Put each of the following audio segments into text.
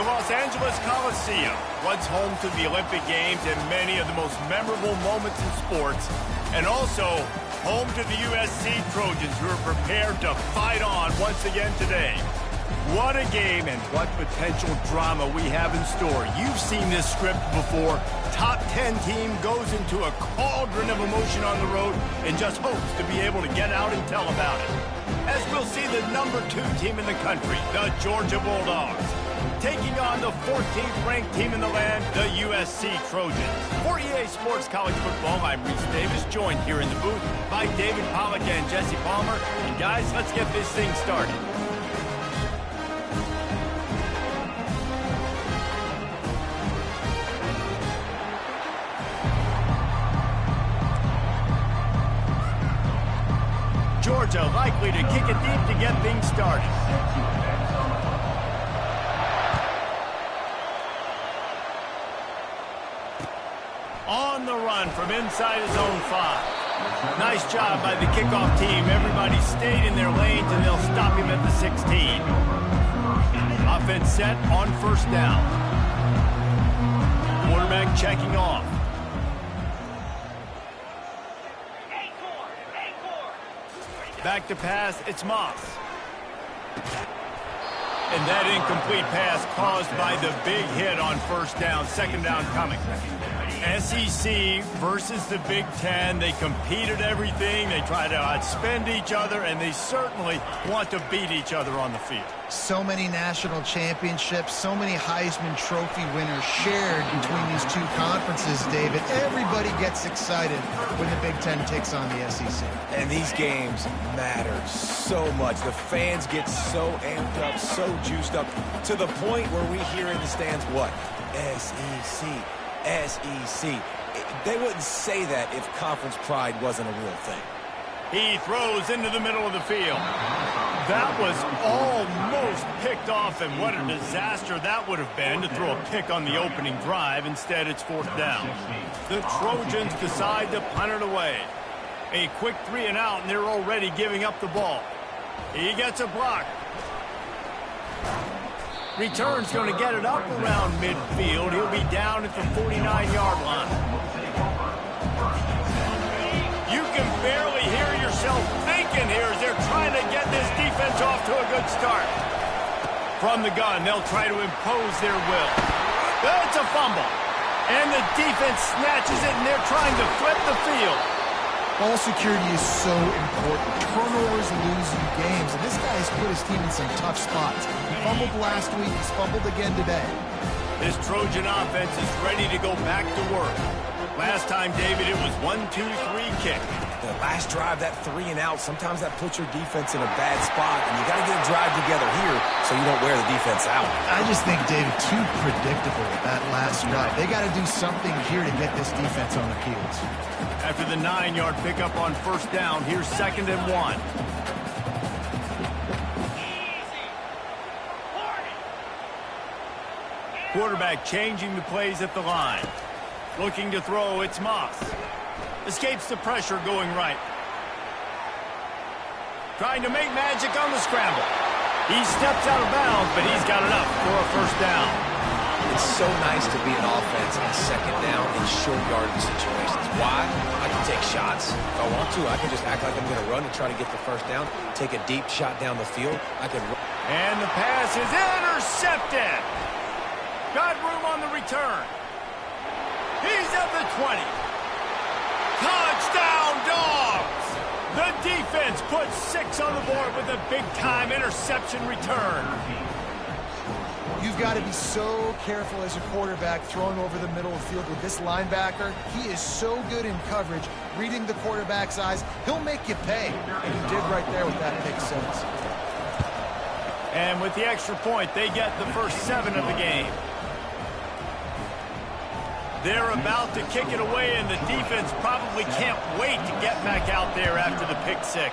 Los Angeles Coliseum, once home to the Olympic Games and many of the most memorable moments in sports, and also home to the USC Trojans, who are prepared to fight on once again today. What a game and what potential drama we have in store. You've seen this script before. Top 10 team goes into a cauldron of emotion on the road and just hopes to be able to get out and tell about it. As we'll see the number 2 team in the country, the Georgia Bulldogs, taking on the 14th ranked team in the land, the USC Trojans. For EA Sports College Football, I'm Reese Davis, joined here in the booth by David Pollack and Jesse Palmer. And guys, let's get this thing started. Georgia likely to kick it deep to get things started. On the run from inside his own 5. Nice job by the kickoff team. Everybody stayed in their lanes, and they'll stop him at the 16. Offense set on first down. Quarterback checking off. Back to pass, it's Moss. And that incomplete pass caused by the big hit on first down. Second down coming. SEC versus the Big Ten. They compete at everything. They try to outspend each other, and they certainly want to beat each other on the field. So many national championships, so many Heisman Trophy winners shared between these two conferences, David. Everybody gets excited when the Big Ten takes on the SEC. And these games matter so much. The fans get so amped up, so juiced up, to the point where we hear in the stands, what? SEC. SEC. They wouldn't say that if conference pride wasn't a real thing. He throws into the middle of the field. That was almost picked off, and what a disaster that would have been to throw a pick on the opening drive. Instead, it's fourth down. The Trojans decide to punt it away. A quick 3 and out, and they're already giving up the ball. He gets a block. Return's going to get it up around midfield. He'll be down at the 49-yard line. You can barely hear yourself thinking here as they're trying to get this defense off to a good start. From the gun, they'll try to impose their will. That's a fumble. And the defense snatches it, and they're trying to flip the field. Ball security is so important. Turnovers lose you games, and this guy has put his team in some tough spots. He fumbled last week. He's fumbled again today. This Trojan offense is ready to go back to work. Last time, David, it was 1-2-3 kick. The last drive, that 3 and out, sometimes that puts your defense in a bad spot, and you got to get a drive together here so you don't wear the defense out. I just think, David, too predictable that last drive. They got to do something here to get this defense on their heels. After the 9-yard pickup on first down, here's 2nd and 1. Quarterback changing the plays at the line. Looking to throw, it's Moss. Escapes the pressure going right. Trying to make magic on the scramble. He steps out of bounds, but he's got enough for a first down. It's so nice to be an offense on 2nd down in short yardage situations. Why? I can take shots. If I want to, I can just act like I'm going to run and try to get the first down, take a deep shot down the field. I can run. And the pass is intercepted. Got room on the return. He's at the 20. Touchdown, Dogs! The defense puts 6 on the board with a big-time interception return. You've got to be so careful as a quarterback throwing over the middle of the field with this linebacker. He is so good in coverage, reading the quarterback's eyes. He'll make you pay, and he did right there with that pick 6. And with the extra point, they get the first 7 of the game. They're about to kick it away, and the defense probably can't wait to get back out there after the pick 6.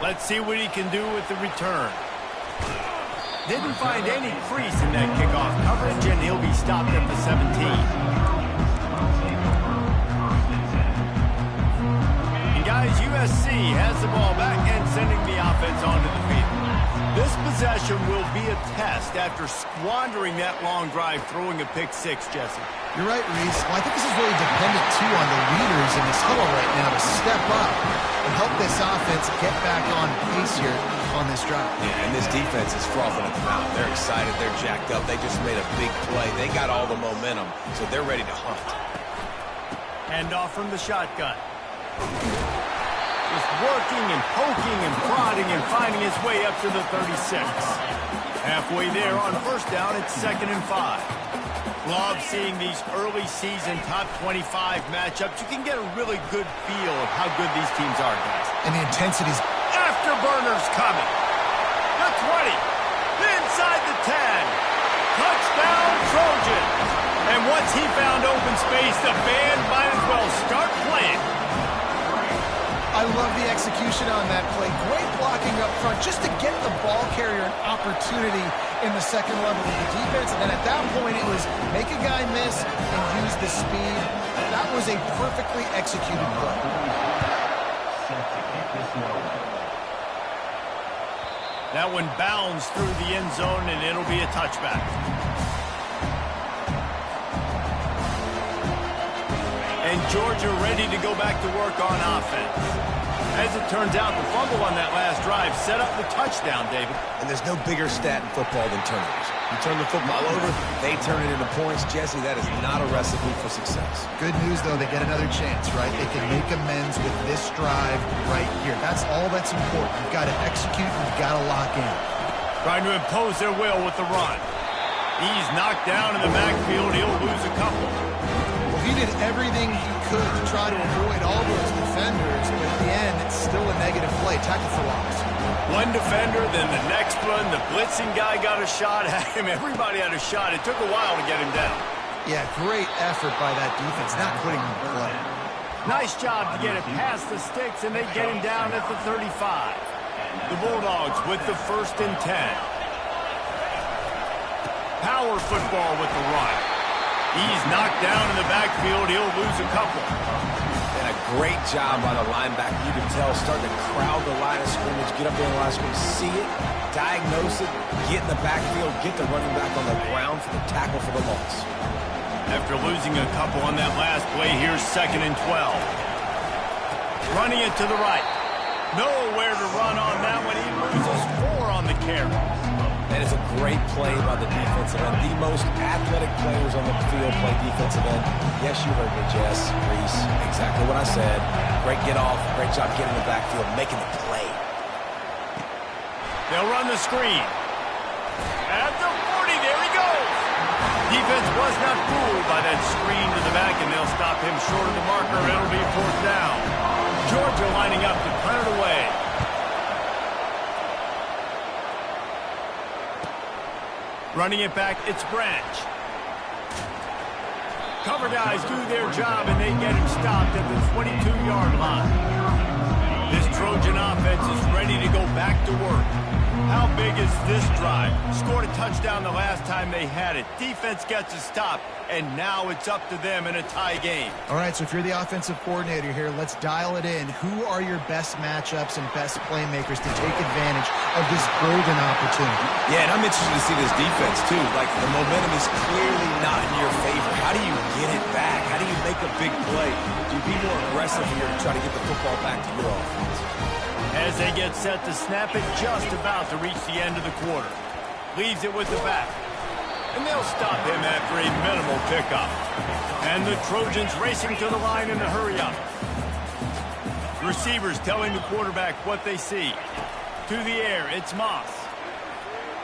Let's see what he can do with the return. Didn't find any crease in that kickoff coverage, and he'll be stopped at the 17. And guys, USC has the ball back and sending the offense onto the field. This possession will be a test after squandering that long drive, throwing a pick-6, Jesse. You're right, Reese. Well, I think this is really dependent, too, on the leaders in this huddle right now to step up and help this offense get back on pace here on this drive. Yeah, and this defense is frothing at the mouth. They're excited. They're jacked up. They just made a big play. They got all the momentum, so they're ready to hunt. Hand off from the shotgun. Just working and poking and prodding and finding his way up to the 36. Halfway there on first down, it's 2nd and 5. Love seeing these early season top 25 matchups. You can get a really good feel of how good these teams are, guys. And the intensity's afterburners coming. The 20. Inside the 10. Touchdown Trojans. And once he found open space, the band might as well start playing. I love the execution on that play. Great blocking up front just to get the ball carrier an opportunity in the second level of the defense. And then at that point, it was make a guy miss and use the speed. That was a perfectly executed play. That one bounds through the end zone, and it'll be a touchback. And Georgia ready to go back to work on offense. As it turns out, the fumble on that last drive set up the touchdown, David. And there's no bigger stat in football than turnovers. You turn the football over, they turn it into points. Jesse, that is not a recipe for success. Good news, though, they get another chance, right? They can make amends with this drive right here. That's all that's important. You've got to execute and you've got to lock in. Trying to impose their will with the run. He's knocked down in the backfield. He'll lose a couple. Well, he did everything he could to try to avoid all those defenders, but at the end, it's still a negative play. Tackle for loss. One defender, then the next one. The blitzing guy got a shot at him. Everybody had a shot. It took a while to get him down. Yeah, great effort by that defense, not putting him in play. Nice job to get it past the sticks, and they get him down at the 35. The Bulldogs with the 1st and 10. Power football with the run. He's knocked down in the backfield. He'll lose a couple. And a great job by the linebacker. You can tell, starting to crowd the line of scrimmage, get up there in the line of scrimmage, see it, diagnose it, get in the backfield, get the running back on the ground for the tackle for the loss. After losing a couple on that last play, here's 2nd and 12. Running it to the right. Nowhere to run on that one. He loses 4 on the carry. That is a great play by the defensive end. The most athletic players on the field play defensive end. Yes, you heard me, Jess, Reese. Exactly what I said. Great get off. Great job getting the backfield, making the play. They'll run the screen. At the 40, there he goes. Defense was not fooled by that screen to the back, and they'll stop him short of the marker. It'll be 4th down. Georgia lining up to punt it away. Running it back, it's Branch. Cover guys do their job, and they get him stopped at the 22-yard line. This Trojan offense is ready to go back to work. How big is this drive? Scored a touchdown the last time they had it. Defense gets a stop, and now it's up to them in a tie game. All right, so if you're the offensive coordinator here, let's dial it in. Who are your best matchups and best playmakers to take advantage of this golden opportunity? Yeah, and I'm interested to see this defense, too. Like, the momentum is clearly not in your favor. How do you get it back? How do you make a big play? Do you be more aggressive here to try to get the football back to your offense? As they get set to snap it, just about to reach the end of the quarter. Leaves it with the back. And they'll stop him after a minimal pickup. And the Trojans racing to the line in a hurry up. Receivers telling the quarterback what they see. To the air, it's Moss.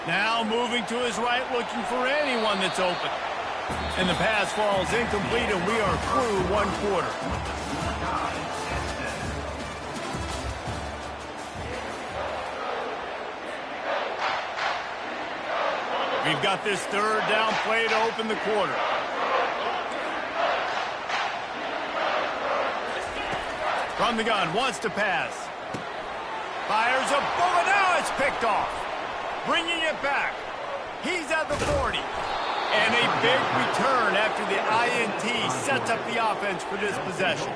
Now moving to his right, looking for anyone that's open. And the pass falls incomplete, and we are through 1 quarter. We've got this 3rd down play to open the quarter. From the gun, wants to pass. Fires a bullet, now it's picked off. Bringing it back. He's at the 40. And a big return after the INT sets up the offense for this possession.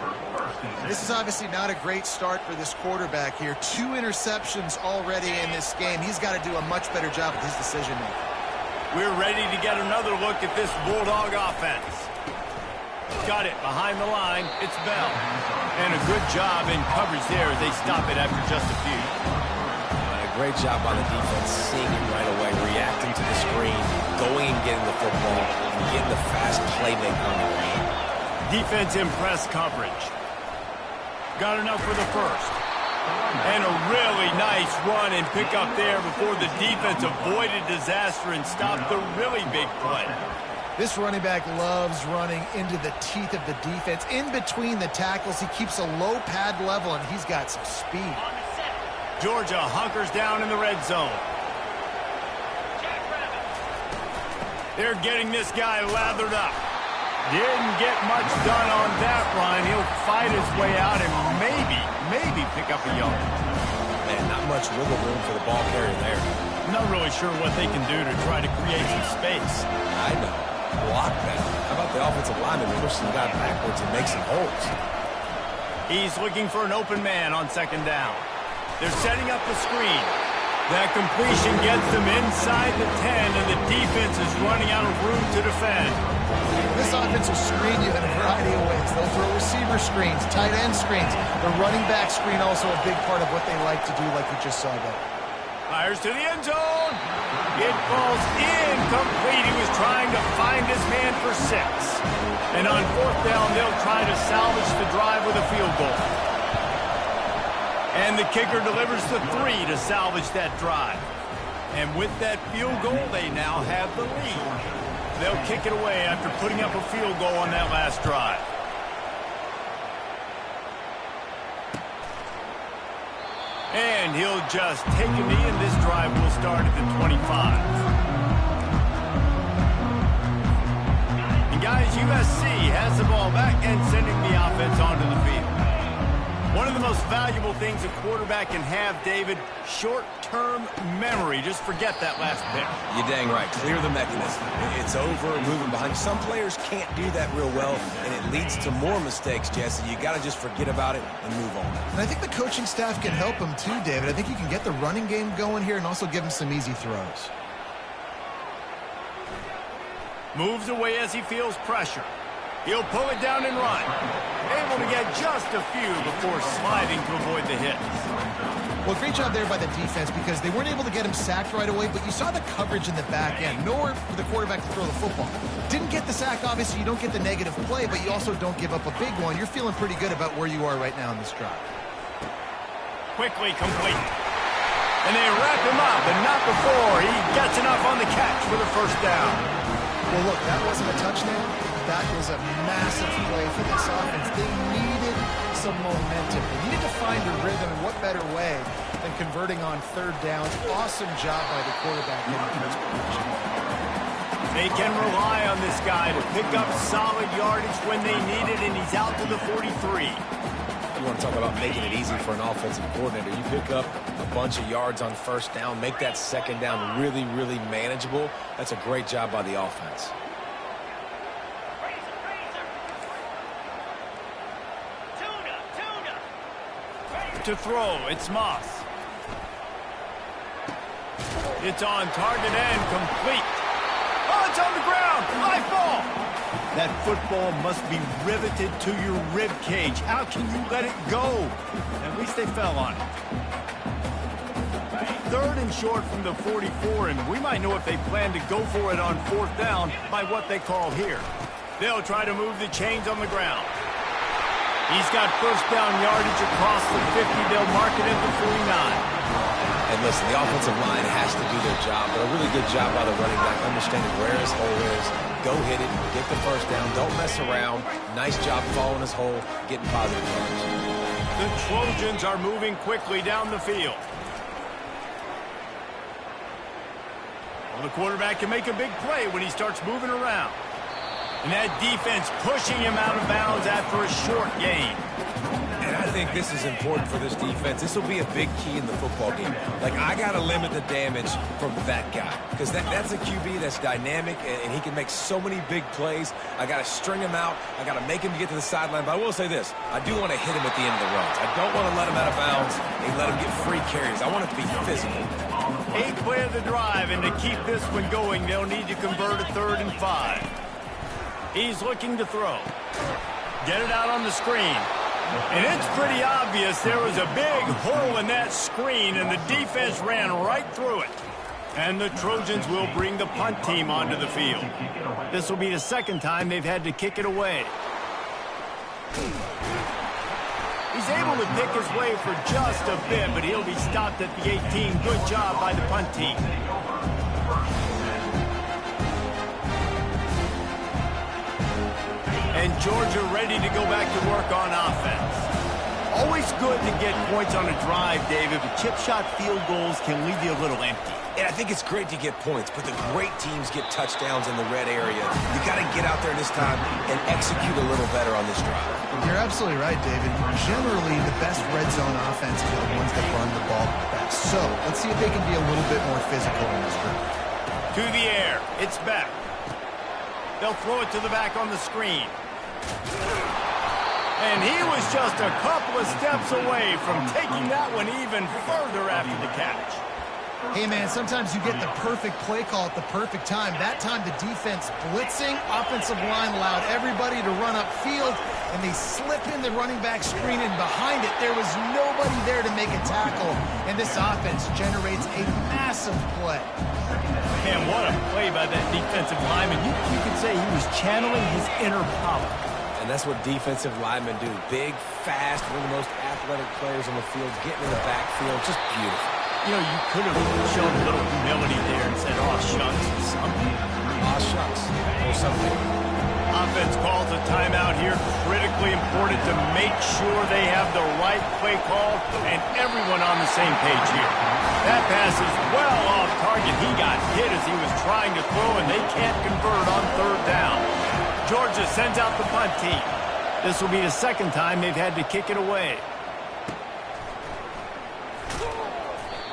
This is obviously not a great start for this quarterback here. 2 interceptions already in this game. He's got to do a much better job with his decision-making. We're ready to get another look at this Bulldog offense. Got it behind the line. It's Bell. And a good job in coverage there as they stop it after just a few. Great job by the defense, seeing it right away, reacting to the screen, going and getting the football, and getting the fast playmaking on the ground. Defense in press coverage. Got enough for the first. And a really nice run and pick up there before the defense avoided disaster and stopped the really big play. This running back loves running into the teeth of the defense. In between the tackles, he keeps a low pad level, and he's got some speed. Georgia hunkers down in the red zone. They're getting this guy lathered up. Didn't get much done on that run. He'll fight his way out and maybe pick up a yard. Man, not much wiggle room for the ball carrier there. Not really sure what they can do to try to create some space. I know. Block that. How about the offensive lineman push some guy backwards and make some holes? He's looking for an open man on second down. They're setting up the screen. That completion gets them inside the 10, and the defense is running out of room to defend. This offense will screen you in a variety of ways. They'll throw receiver screens, tight end screens. The running back screen also a big part of what they like to do, like you just saw there. Fires to the end zone. It falls incomplete. He was trying to find his man for 6. And on fourth down, they'll try to salvage the drive with a field goal. And the kicker delivers the 3 to salvage that drive. And with that field goal, they now have the lead. They'll kick it away after putting up a field goal on that last drive. And he'll just take a knee, and this drive will start at the 25. And guys, USC has the ball back and sending the offense onto the field. One of the most valuable things a quarterback can have, David, short-term memory. Just forget that last pick. You're dang right. Clear the mechanism. It's over, moving behind. Some players can't do that real well, and it leads to more mistakes, Jesse. You got to just forget about it and move on. And I think the coaching staff can help him too, David. I think you can get the running game going here and also give him some easy throws. Moves away as he feels pressure. He'll pull it down and run. Able to get just a few before sliding to avoid the hits. Well, great job there by the defense because they weren't able to get him sacked right away, but you saw the coverage in the back end. Nowhere for the quarterback to throw the football. Didn't get the sack, obviously. You don't get the negative play, but you also don't give up a big one. You're feeling pretty good about where you are right now in this drive. Quickly complete. And they wrap him up, and not before he gets enough on the catch for the first down. Well, look, that wasn't a touchdown. That was a massive play for this offense. They needed some momentum. They needed to find a rhythm, and what better way than converting on third down. Awesome job by the quarterback getting to his position. They can rely on this guy to pick up solid yardage when they need it, and he's out to the 43. You want to talk about making it easy for an offensive coordinator. You pick up a bunch of yards on first down, make that second down really, really manageable. That's a great job by the offense. To throw, it's Moss. It's on target and complete. Oh, it's on the ground. High ball. That football must be riveted to your rib cage. How can you let it go? At least they fell on it. Third and short from the 44, and we might know if they plan to go for it on fourth down by what they call here. They'll try to move the chains on the ground. He's got first down yardage across the 50. They'll mark it at the 49. And listen, the offensive line has to do their job, but a really good job by the running back, understanding where his hole is. Go hit it, get the first down, don't mess around. Nice job following his hole, getting positive yards. The Trojans are moving quickly down the field. Well, the quarterback can make a big play when he starts moving around. And that defense pushing him out of bounds after a short gain. And I think this is important for this defense. This will be a big key in the football game. Like, I got to limit the damage from that guy because that's a QB that's dynamic, and he can make so many big plays. I got to string him out. I got to make him get to the sideline. But I will say this. I do want to hit him at the end of the runs. I don't want to let him out of bounds and let him get free carries. I want it to be physical. 8th play of the drive, and to keep this one going, they'll need to convert a 3rd and 5. He's looking to throw. Get it out on the screen. And it's pretty obvious there was a big hole in that screen, and the defense ran right through it. And the Trojans will bring the punt team onto the field. This will be the second time they've had to kick it away. He's able to pick his way for just a bit, but he'll be stopped at the 18. Good job by the punt team. And Georgia ready to go back to work on offense. Always good to get points on a drive, David, but chip shot field goals can leave you a little empty. And I think it's great to get points, but the great teams get touchdowns in the red area. You got to get out there this time and execute a little better on this drive. You're absolutely right, David. Generally, the best red zone offenses are the ones that run the ball best. So let's see if they can be a little bit more physical in this group. To the air. It's back. They'll throw it to the back on the screen. And he was just a couple of steps away from taking that one even further after the catch. Hey, man, sometimes you get the perfect play call at the perfect time. That time the defense blitzing, offensive line allowed everybody to run upfield, and they slip in the running back screen, and behind it there was nobody there to make a tackle, and this offense generates a massive play. Man, what a play by that defensive lineman. You could say he was channeling his inner power. And that's what defensive linemen do. Big, fast, one of the most athletic players on the field, getting in the backfield, just beautiful. You know, you could have shown a little humility there and said, "Aw, shucks," or something. Aw, shucks, or something. Offense calls a timeout here. Critically important to make sure they have the right play call and everyone on the same page here. That pass is well off target. He got hit as he was trying to throw, and they can't convert on 3rd down. Georgia sends out the punt team. This will be the second time they've had to kick it away.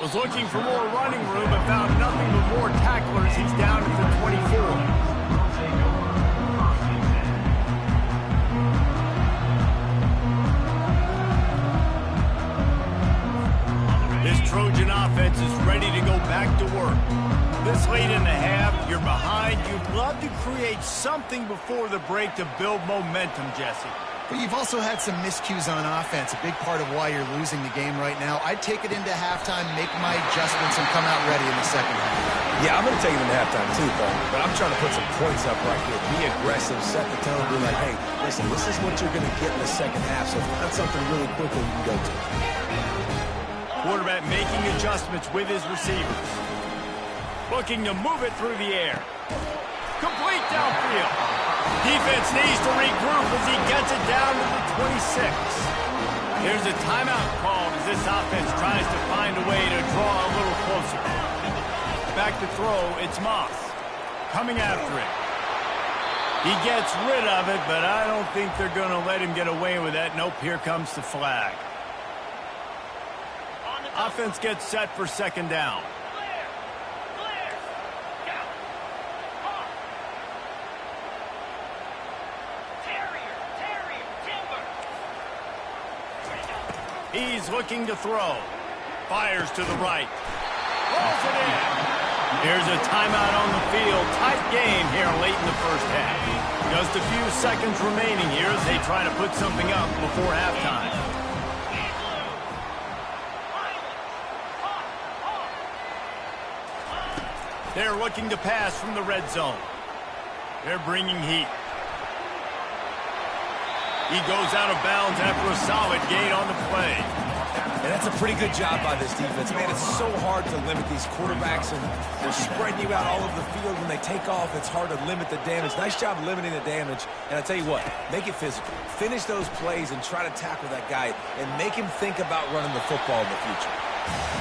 Was looking for more running room, but found nothing but more tacklers. He's down at the 24. This Trojan offense is ready to go back to work. This late in the half, you're behind. You'd love to create something before the break to build momentum, Jesse. But you've also had some miscues on offense, a big part of why you're losing the game right now. I'd take it into halftime, make my adjustments, and come out ready in the second half. Yeah, I'm going to take it into halftime too, but I'm trying to put some points up right here. Be aggressive, set the tone, be like, hey, listen, this is what you're going to get in the second half, so find something really quickly you can go to. Quarterback making adjustments with his receivers. Looking to move it through the air. Complete downfield. Defense needs to regroup as he gets it down to the 26. There's a timeout called as this offense tries to find a way to draw a little closer. Back to throw, it's Moss. Coming after it. He gets rid of it, but I don't think they're going to let him get away with that. Nope, here comes the flag. Offense gets set for 2nd down. He's looking to throw. Fires to the right. Rolls it in. Here's a timeout on the field. Tight game here late in the first half. Just a few seconds remaining here as they try to put something up before halftime. They're looking to pass from the red zone. They're bringing heat. He goes out of bounds after a solid gain on the play. And that's a pretty good job by this defense. Man, it's so hard to limit these quarterbacks, and they're spreading you out all over the field. When they take off, it's hard to limit the damage. Nice job limiting the damage. And I tell you what, make it physical. Finish those plays and try to tackle that guy and make him think about running the football in the future.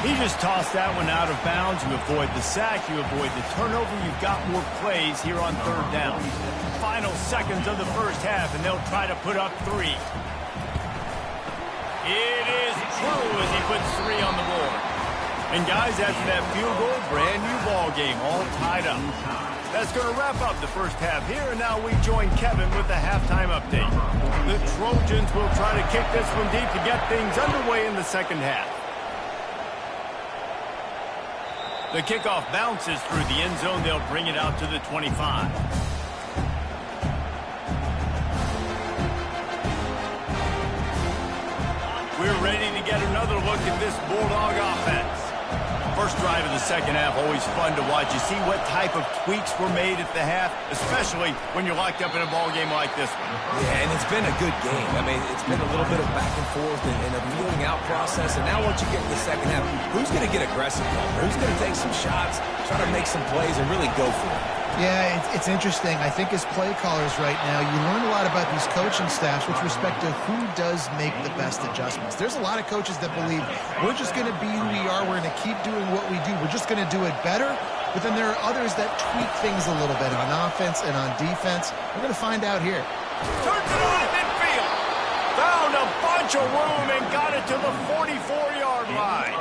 He just tossed that one out of bounds. You avoid the sack. You avoid the turnover. You've got more plays here on 3rd down. Final seconds of the first half, and they'll try to put up 3. It is true as he puts 3 on the board. And guys, after that field goal, brand new ball game, all tied up. That's going to wrap up the first half here, and now we join Kevin with the halftime update. The Trojans will try to kick this one deep to get things underway in the second half. The kickoff bounces through the end zone. They'll bring it out to the 25. We're ready to get another look at this Bulldog offense. First drive of the second half, always fun to watch. You see what type of tweaks were made at the half, especially when you're locked up in a ball game like this one. Yeah, and it's been a good game. I mean, it's been a little bit of back and forth and a feeling out process. And now once you get to the second half, who's going to get aggressive? Who's going to take some shots, try to make some plays, and really go for it? Yeah, it's interesting. I think as play callers right now, you learn a lot about these coaching staffs with respect to who does make the best adjustments. There's a lot of coaches that believe we're just going to be who we are. We're going to keep doing what we do. We're just going to do it better. But then there are others that tweak things a little bit on offense and on defense. We're going to find out here. Turns it on midfield. Found a bunch of room and got it to the 44-yard line.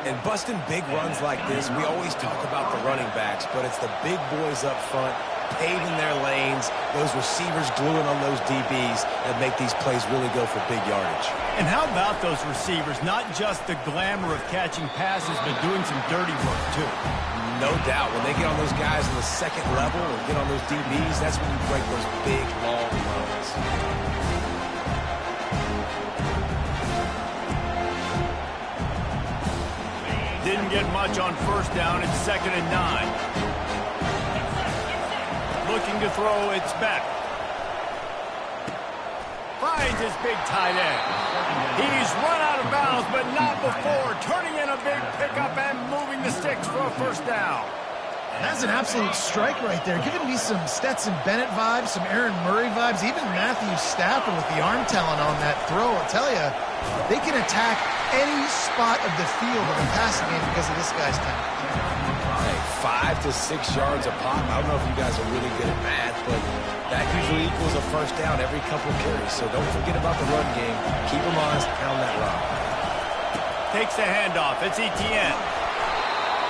And busting big runs like this, we always talk about the running backs, but it's the big boys up front, paving their lanes, those receivers gluing on those DBs that make these plays really go for big yardage. And how about those receivers? Not just the glamour of catching passes, but doing some dirty work, too. No doubt. When they get on those guys in the second level or get on those DBs, that's when you break those big, long runs. Didn't get much on first down. It's 2nd and 9. Looking to throw. It's back. Finds his big tight end. He's run out of bounds, but not before. Turning in a big pickup and moving the sticks for a first down. That's an absolute strike right there. Giving me some Stetson Bennett vibes, some Aaron Murray vibes, even Matthew Stafford with the arm talent on that throw. I'll tell you, they can attack any spot of the field of the passing game because of this guy's talent. Hey, 5 to 6 yards a pop. I don't know if you guys are really good at math, but that usually equals a first down every couple of carries. So don't forget about the run game. Keep them honest, pound that rock. Takes the handoff. It's Etienne.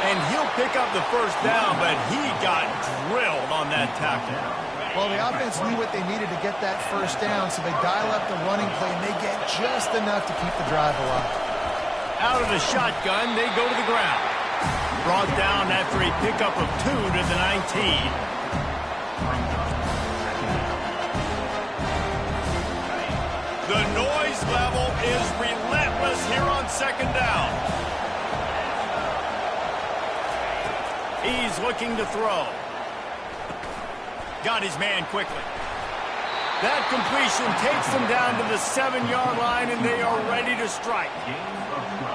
And he'll pick up the first down, but he got drilled on that tackle. Well, the offense knew what they needed to get that first down, so they dial up the running play, and they get just enough to keep the drive alive. Out of the shotgun, they go to the ground. Brought down after a pickup of 2 to the 19. The noise level is relentless here on 2nd down. He's looking to throw. Got his man quickly. That completion takes them down to the 7-yard line, and they are ready to strike.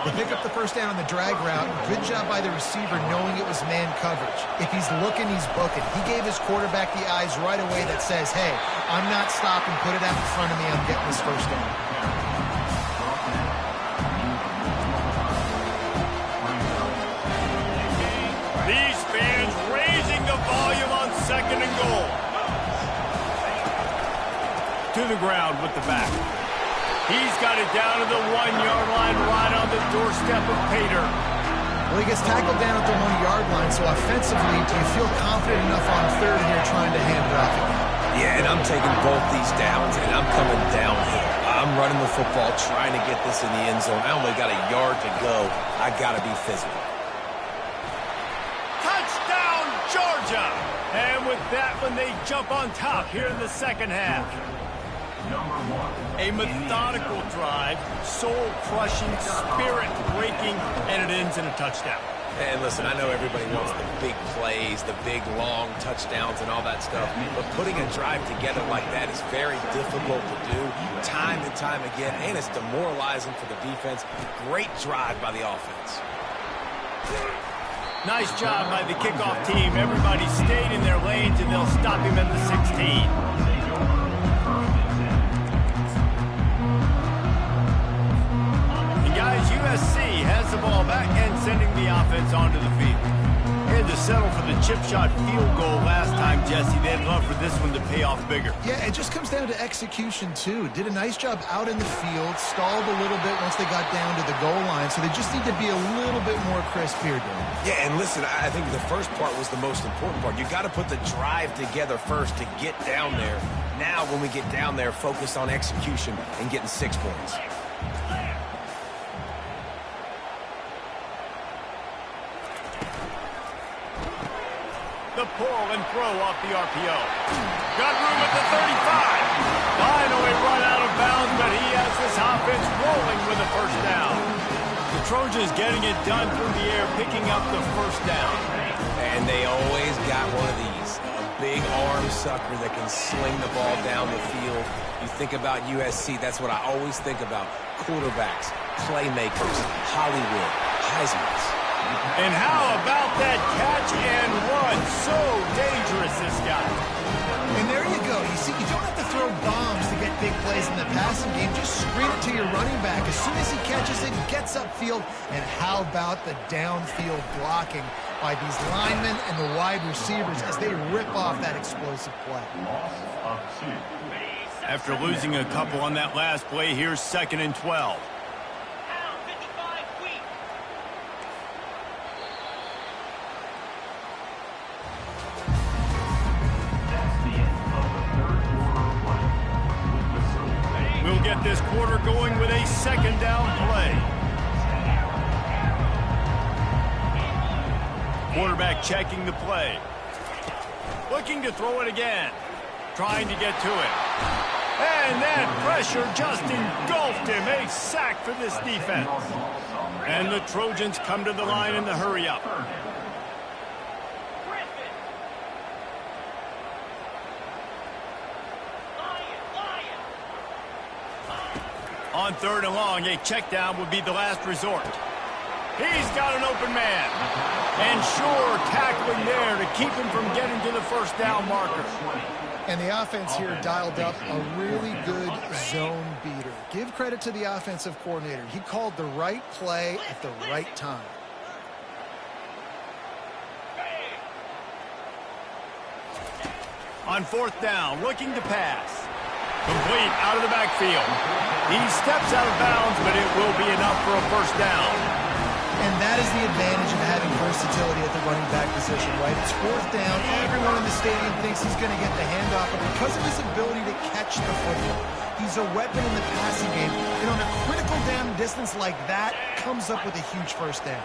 They pick up the first down on the drag route. Good job by the receiver knowing it was man coverage. If he's looking, he's booking. He gave his quarterback the eyes right away that says, hey, I'm not stopping. Put it out in front of me. I'm getting this first down. These fans raising the volume on 2nd and goal. To the ground with the back. He's got it down to the 1-yard line right on the doorstep of Pater. Well, he gets tackled down at the 1-yard line, so offensively, do you feel confident enough on 3rd here trying to hand it off again? Yeah, and I'm taking both these downs, and I'm coming downhill. I'm running the football, trying to get this in the end zone. I only got a yard to go. I got to be physical. Touchdown, Georgia! And with that one, they jump on top here in the second half. A methodical drive, soul-crushing, spirit-breaking, and it ends in a touchdown. And listen, I know everybody wants the big plays, the big, long touchdowns and all that stuff, but putting a drive together like that is very difficult to do time and time again, and it's demoralizing for the defense. Great drive by the offense. Nice job by the kickoff team. Everybody stayed in their lanes, and they'll stop him at the 16. Guys, USC has the ball back and sending the offense onto the field. And to settle for the chip shot field goal last time, Jesse. They'd love for this one to pay off bigger. Yeah, it just comes down to execution, too. Did a nice job out in the field, stalled a little bit once they got down to the goal line, so they just need to be a little bit more crisp here, Dylan. Yeah, and listen, I think the first part was the most important part. You got to put the drive together first to get down there. Now, when we get down there, focus on execution and getting 6 points. The pull and throw off the RPO. Got room at the 35. Finally run out of bounds, but he has this offense rolling with a first down. The Trojans getting it done through the air, picking up the first down. And they always got one of these. A big arm sucker that can sling the ball down the field. You think about USC, that's what I always think about. Quarterbacks, playmakers, Hollywood, Heisman's. And how about that catch and run? So dangerous, this guy. And there you go. You see, you don't have to throw bombs to get big plays in the passing game. Just screen it to your running back. As soon as he catches it, gets upfield. And how about the downfield blocking by these linemen and the wide receivers as they rip off that explosive play. After losing a couple on that last play, here's 2nd and 12. We'll get this quarter going with a 2nd down play. Quarterback checking the play. Looking to throw it again. Trying to get to it. And that pressure just engulfed him. A sack for this defense. And the Trojans come to the line in the hurry-up. On 3rd and long, a check down would be the last resort. He's got an open man. And sure, tackling there to keep him from getting to the first down marker. And the offense here dialed up a really good zone beater. Give credit to the offensive coordinator. He called the right play at the right time. On 4th down, looking to pass. Complete out of the backfield. He steps out of bounds, but it will be enough for a first down. And that is the advantage of having versatility at the running back position, right? It's 4th down. Everyone in the stadium thinks he's going to get the handoff, but because of his ability to catch the football, he's a weapon in the passing game. And on a critical down distance like that, comes up with a huge first down.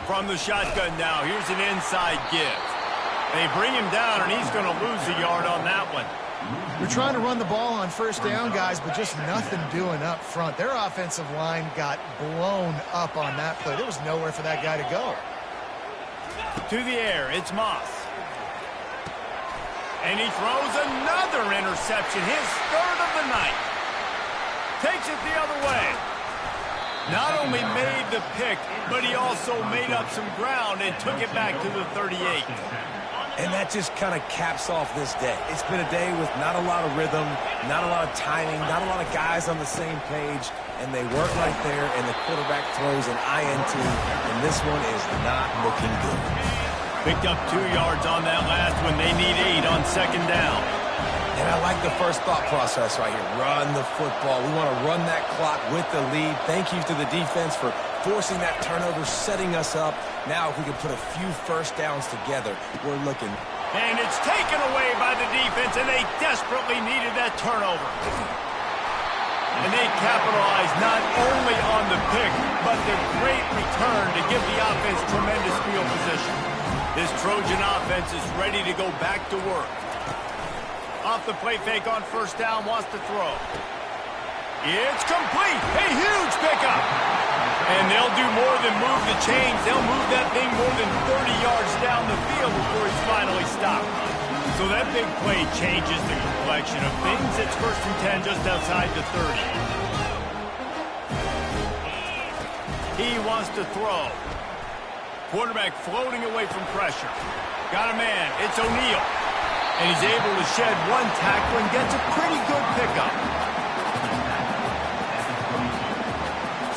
From the shotgun now, here's an inside give. They bring him down, and he's going to lose a yard on that one. They're trying to run the ball on first down, guys, but just nothing doing up front. Their offensive line got blown up on that play. There was nowhere for that guy to go. To the air, it's Moss. And he throws another interception, his 3rd of the night. Takes it the other way. Not only made the pick, but he also made up some ground and took it back to the 38. And that just kind of caps off this day. It's been a day with not a lot of rhythm, not a lot of timing, not a lot of guys on the same page, and they work right there, and the quarterback throws an INT, and this one is not looking good. Picked up 2 yards on that last one. They need 8 on 2nd down. And I like the first thought process right here. Run the football. We want to run that clock with the lead. Thank you to the defense for forcing that turnover, setting us up. Now, if we can put a few first downs together, we're looking. And it's taken away by the defense, and they desperately needed that turnover. And they capitalized not only on the pick, but the great return to give the offense tremendous field position. This Trojan offense is ready to go back to work. Off the play fake on first down, wants to throw. It's complete. A huge pickup. And they'll do more than move the chains. They'll move that thing more than 30 yards down the field before he's finally stopped. So that big play changes the complexion of things. It's 1st and 10 just outside the 30. He wants to throw. Quarterback floating away from pressure. Got a man. It's O'Neal. And he's able to shed one tackle and gets a pretty good pickup.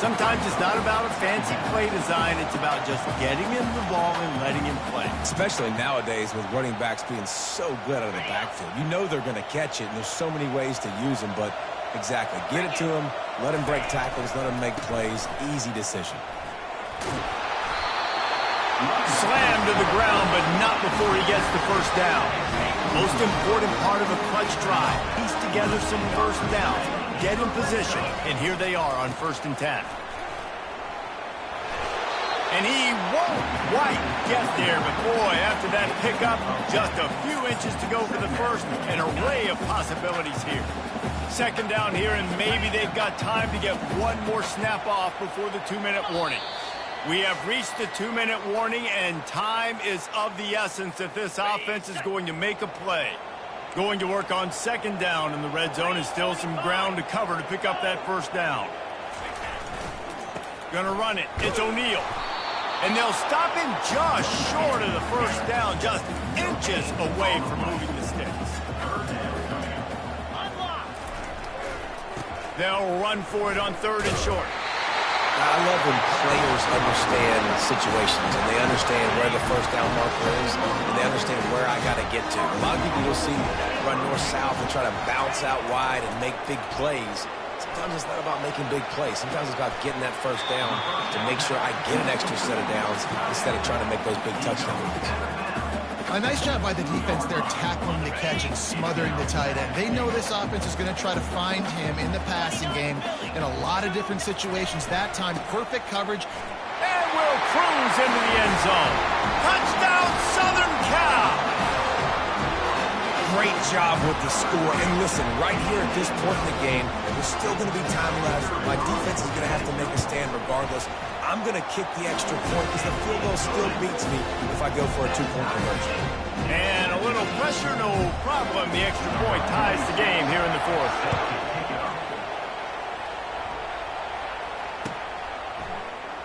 Sometimes it's not about a fancy play design. It's about just getting him the ball and letting him play. Especially nowadays with running backs being so good out of the backfield. You know they're going to catch it, and there's so many ways to use them. But exactly, get it to him, let him break tackles, let him make plays. Easy decision. Slammed to the ground, but not before he gets the first down. Most important part of a clutch drive. Piece together some first downs. Get in position, and here they are on 1st and 10. And he won't quite get there, but boy, after that pickup, just a few inches to go for the first. An array of possibilities here. 2nd down here, and maybe they've got time to get one more snap off before the 2-minute warning. We have reached the 2-minute warning, and time is of the essence if this offense is going to make a play. Going to work on 2nd down in the red zone, and still some ground to cover to pick up that first down. Gonna run it. It's O'Neal. And they'll stop him just short of the first down, just inches away from moving the sticks. They'll run for it on 3rd and short. I love when players understand situations and they understand where the first down marker is and they understand where I got to get to. A lot of people you'll see run north-south and try to bounce out wide and make big plays. Sometimes it's not about making big plays. Sometimes it's about getting that first down to make sure I get an extra set of downs instead of trying to make those big touchdown runs. A nice job by the defense there, tackling the catch and smothering the tight end. They know this offense is going to try to find him in the passing game in a lot of different situations. That time, perfect coverage. And will cruise into the end zone. Touchdown, Southern Cal! Great job with the score. And listen, right here at this point in the game, there's still going to be time left. My defense is going to have to make a stand regardless. I'm going to kick the extra point because the field goal still beats me if I go for a 2-point conversion. And a little pressure, no problem. The extra point ties the game here in the 4th.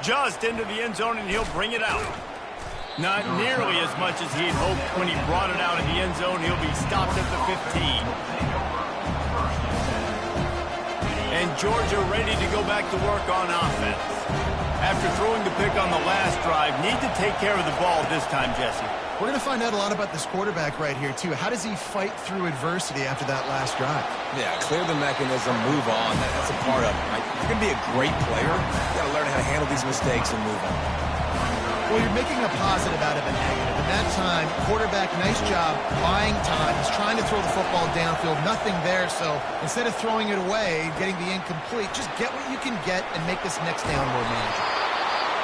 Just into the end zone, and he'll bring it out. Not nearly as much as he'd hoped when he brought it out of the end zone. He'll be stopped at the 15. And Georgia ready to go back to work on offense. After throwing the pick on the last drive, need to take care of the ball this time, Jesse. We're going to find out a lot about this quarterback right here, too. How does he fight through adversity after that last drive? Yeah, clear the mechanism, move on. That's a part of it. Right? You're going to be a great player. You got to learn how to handle these mistakes and move on. Well, you're making a positive out of a negative. And that time, quarterback, nice job, buying time. He's trying to throw the football downfield. Nothing there, so instead of throwing it away, getting the incomplete, just get what you can get and make this next down more manageable.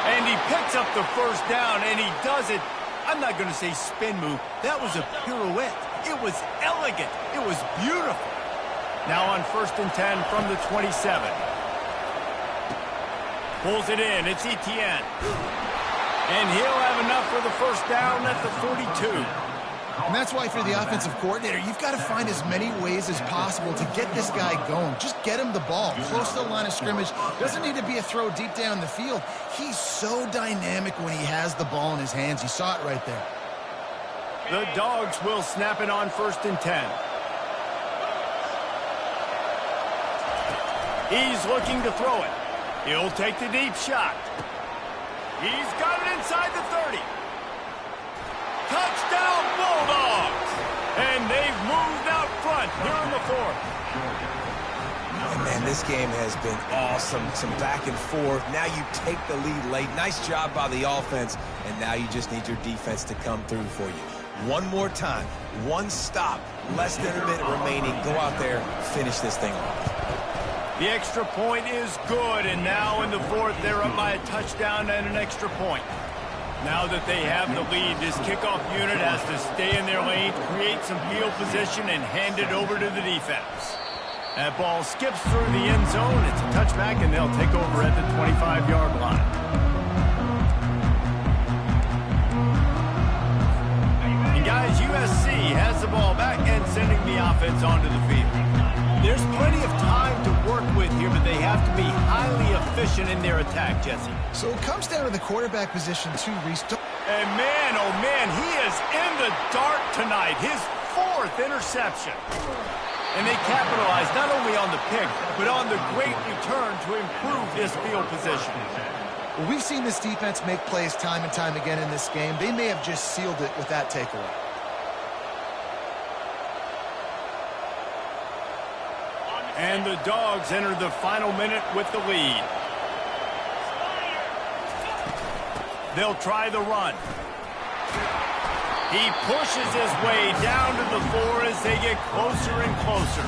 And he picks up the first down, and he does it. I'm not going to say spin move. That was a pirouette. It was elegant. It was beautiful. Now on 1st and 10 from the 27. Pulls it in. It's Etienne. And he'll have enough for the first down at the 42. And that's why for the offensive coordinator, you've got to find as many ways as possible to get this guy going. Just get him the ball close to the line of scrimmage. Doesn't need to be a throw deep down the field. He's so dynamic when he has the ball in his hands. You saw it right there. The Dogs will snap it on 1st and 10. He's looking to throw it. He'll take the deep shot. He's got it inside the 30. Touchdown, Bulldogs! And they've moved out front here in the 4th. Oh, man, this game has been awesome. Some back and forth. Now you take the lead late. Nice job by the offense. And now you just need your defense to come through for you. One more time. One stop. Less than a minute remaining. Go out there, finish this thing off. The extra point is good, and now in the 4th, they're up by a touchdown and an extra point. Now that they have the lead, this kickoff unit has to stay in their lane, create some field position, and hand it over to the defense. That ball skips through the end zone. It's a touchback, and they'll take over at the 25-yard line. And guys, USC has the ball back and sending the offense onto the field. There's plenty of time to work with here, but they have to be highly efficient in their attack, Jesse. So it comes down to the quarterback position, too, Reese. And man, oh man, he is in the dark tonight. His 4th interception. And they capitalized not only on the pick, but on the great return to improve this field position. Well, we've seen this defense make plays time and time again in this game. They may have just sealed it with that takeaway. And the Dogs enter the final minute with the lead. They'll try the run. He pushes his way down to the floor as they get closer and closer.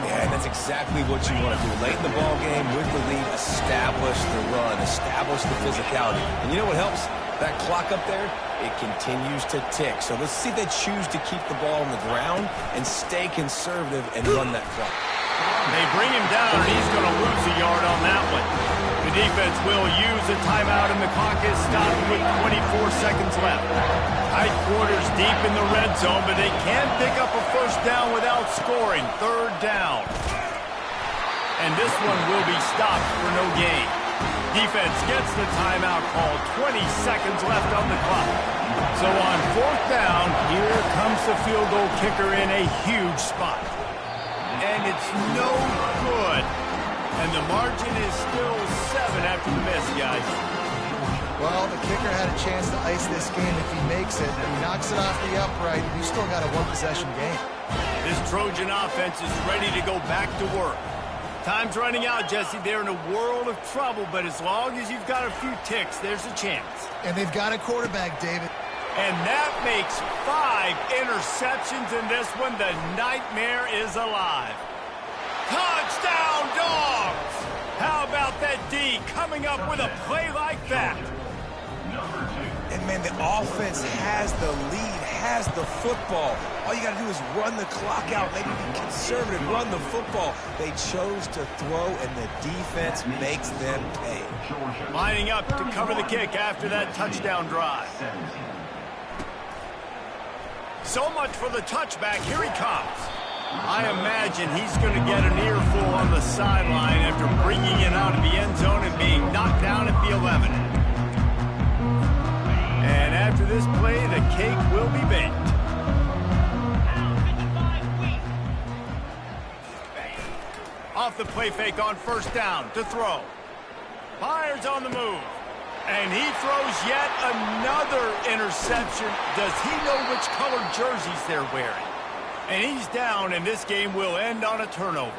Yeah, that's exactly what you want to do. Late in the ball game with the lead, establish the run, establish the physicality. And you know what helps? That clock up there, it continues to tick. So let's see if they choose to keep the ball on the ground and stay conservative and run that clock. They bring him down, and he's going to lose a yard on that one. The defense will use a timeout, and the clock is stopped with 24 seconds left. Tight quarters deep in the red zone, but they can pick up a first down without scoring. Third down. And this one will be stopped for no gain. Defense gets the timeout call. 20 seconds left on the clock. So on fourth down, here comes the field goal kicker in a huge spot. And it's no good. And the margin is still 7 after the miss, guys. Well, the kicker had a chance to ice this game if he makes it. He knocks it off the upright. We've still got a one-possession game. This Trojan offense is ready to go back to work. Time's running out, Jesse. They're in a world of trouble, but as long as you've got a few ticks, there's a chance. And they've got a quarterback, David. And that makes 5 interceptions in this one. The nightmare is alive. Touchdown, Dogs! How about that D coming up with a play like that? And, man, the offense has the lead, has the football. All you got to do is run the clock out, maybe be conservative, run the football. They chose to throw, and the defense makes them pay. Lining up to cover the kick after that touchdown drive. So much for the touchback. Here he comes. I imagine he's going to get an earful on the sideline after bringing it out of the end zone and being knocked down at the 11. And after this play, the cake will be baked. Off the play fake on first down to throw. Fires on the move. And he throws yet another interception. Does he know which colored jerseys they're wearing? And he's down, and this game will end on a turnover.